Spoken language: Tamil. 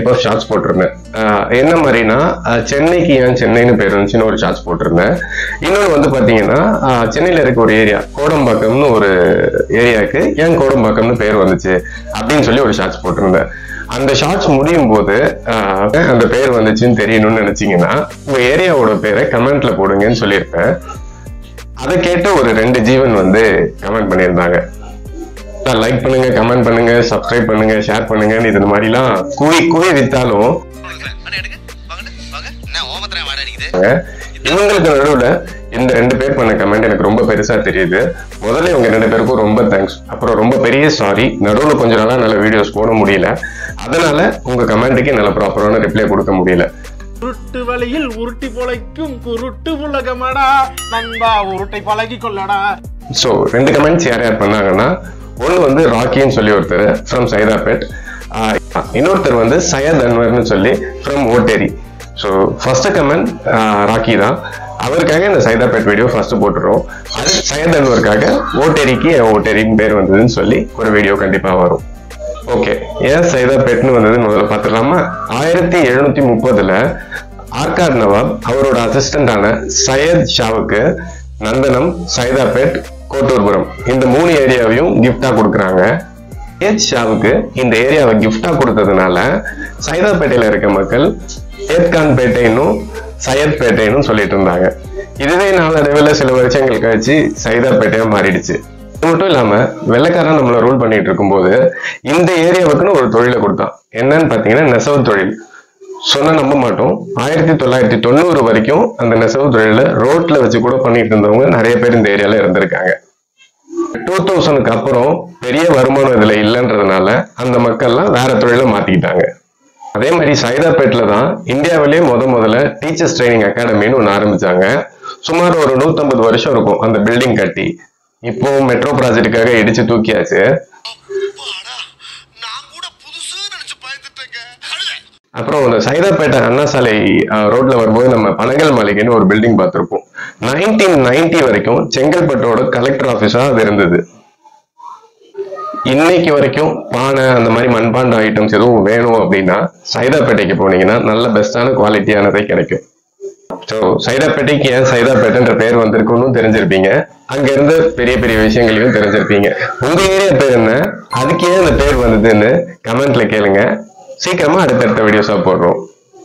டைப் ஆஃப் ஷார்ட்ஸ் போட்டிருந்தேன். என்ன மாதிரினா சென்னைக்கு ஏன் சென்னைன்னு பேர் வந்துச்சுன்னு ஒரு ஷார்ட்ஸ் போட்டிருந்தேன். இன்னொன்று வந்து பார்த்தீங்கன்னா சென்னையில் இருக்க ஒரு ஏரியா கோடம்பாக்கம்னு ஒரு ஏரியாவுக்கு ஏன் கோடம்பாக்கம்னு பேர் வந்துச்சு அப்படின்னு சொல்லி ஒரு ஷார்ட்ஸ் போட்டிருந்தேன். அந்த ஷார்ட்ஸ் முடியும் போது அந்த பேர் வந்துச்சுன்னு தெரியணும்னு நினைச்சீங்கன்னா உங்க ஏரியாவோட பேரை கமெண்ட்ல போடுங்கன்னு சொல்லியிருப்பேன். அதை கேட்டு ஒரு 2 ஜீவன் வந்து கமெண்ட் பண்ணியிருந்தாங்க. லைக் பண்ணுங்க, கமெண்ட் பண்ணுங்க, சப்ஸ்கிரைப் பண்ணுங்க, ஷேர் பண்ணுங்க. இது மாதிரிலாம் கூவி வித்தாலும் இவங்களுக்கு நடுவுல இந்த 2 பேர் பண்ண கமெண்ட் எனக்கு ரொம்ப பெருசா தெரியுது. முதல்ல இவங்க 2 பேருக்கும் ரொம்ப தேங்க்ஸ். அப்புறம் ரொம்ப பெரிய சாரி, நடுவுல கொஞ்ச நாளா நல்ல வீடியோஸ் போட முடியல. அதனால உங்க கமெண்ட்டுக்கு நல்ல ப்ராப்பரான ரிப்ளை கொடுக்க முடியல. உருட்டு வழியில் உருட்டி பொழைக்கும் குருட்டு உலகமடா நண்பா, உருட்டை பழகி கொள்ளடா. ஸோ 2 கமெண்ட்ஸ் யார் பண்ணாங்கன்னா, ஒன்று வந்து ராக்கின்னு சொல்லி ஒருத்தர் ஃப்ரம் சைதாப்பேட், இன்னொருத்தர் வந்து சையத் அன்வர்னு சொல்லி from Otteri. So first comment Rocky தான். அவருக்காக இந்த சைதாப்பேட் வீடியோ ஃபர்ஸ்ட் போட்டுறோம். அது சையத் அன்வருக்காக ஓட்டேரிக்கு ஓட்டேரின்னு பேர் வந்ததுன்னு சொல்லி ஒரு வீடியோ கண்டிப்பா வரும். ஓகே, ஏன் சைதாப்பேட்னு வந்ததுன்னு முதல்ல பார்த்துடலாமா? 1730 ஆர்காட் நவாப் அவரோட அசிஸ்டண்டான சையத் ஷாவுக்கு நந்தனம், சைதாப்பேட், கோட்டூர்புரம் இந்த 3 ஏரியாவையும் கிஃப்டா கொடுக்குறாங்க. சையத் ஷாவுக்கு இந்த ஏரியாவை கிஃப்டா கொடுத்ததுனால சைதாப்பேட்டையில இருக்க மக்கள் ஏத்கான் பேட்டைன்னும் சையத் பேட்டைன்னு சொல்லிட்டு இருந்தாங்க. இதுவே நாளடைவில் சில வருஷங்கள் கழிச்சு சைதாப்பேட்டையா மாறிடுச்சு. இது மட்டும் இல்லாம வெள்ளைக்காரன் நம்மள ரூல் பண்ணிட்டு இருக்கும்போது இந்த ஏரியாவுக்குன்னு ஒரு தொழிலை கொடுத்தான். என்னன்னு பாத்தீங்கன்னா நெசவு தொழில். சொன்ன நம்ப மாட்டோம், 1990 வரைக்கும் அந்த நெசவு தொழில ரோட்ல வச்சு கூட பண்ணிட்டு இருந்தவங்க நிறைய பேர் இந்த ஏரியால இருந்திருக்காங்க. 2000க்கு அப்புறம் பெரிய வருமானம் இதுல இல்லைன்றதுனால அந்த மக்கள்லாம் வேற தொழிலை மாத்திக்கிட்டாங்க. அதே மாதிரி சைதாப்பேட்ல தான் இந்தியாவிலேயே முதல்ல டீச்சர்ஸ் ட்ரைனிங் அகாடமின்னு ஒன்று ஆரம்பிச்சாங்க. சுமார் ஒரு 150 வருஷம் இருக்கும் அந்த பில்டிங் கட்டி. இப்போ மெட்ரோ ப்ராஜெக்டுக்காக இடிச்சு தூக்கியாச்சு. அப்புறம் அந்த சைதாப்பேட்டை அண்ணா சாலை ரோட்ல வரும்போது நம்ம பனகல் மாளிகைன்னு ஒரு பில்டிங் பார்த்திருப்போம். 1990 வரைக்கும் செங்கல்பட்டோட கலெக்டர் ஆபீஸா அது இருந்தது. இன்னைக்கு வரைக்கும் பானை அந்த மாதிரி மண்பாண்ட ஐட்டம்ஸ் எதுவும் வேணும் அப்படின்னா சைதாப்பேட்டைக்கு போனீங்கன்னா நல்ல பெஸ்டான குவாலிட்டியானதே கிடைக்கும். ஸோ சைதாப்பேட்டைக்கு ஏன் சைதாப்பேட்டைன்ற பேர் வந்திருக்குன்னு தெரிஞ்சிருப்பீங்க. அங்க இருந்து பெரிய பெரிய விஷயங்களையும் தெரிஞ்சிருப்பீங்க. உங்க ஏரியா பேர் என்ன, அதுக்கு ஏன் அந்த பேர் வந்ததுன்னு கமெண்ட்ல கேளுங்க. சீக்கிரமா அடுத்தடுத்த வீடியோஸா போடுறோம்.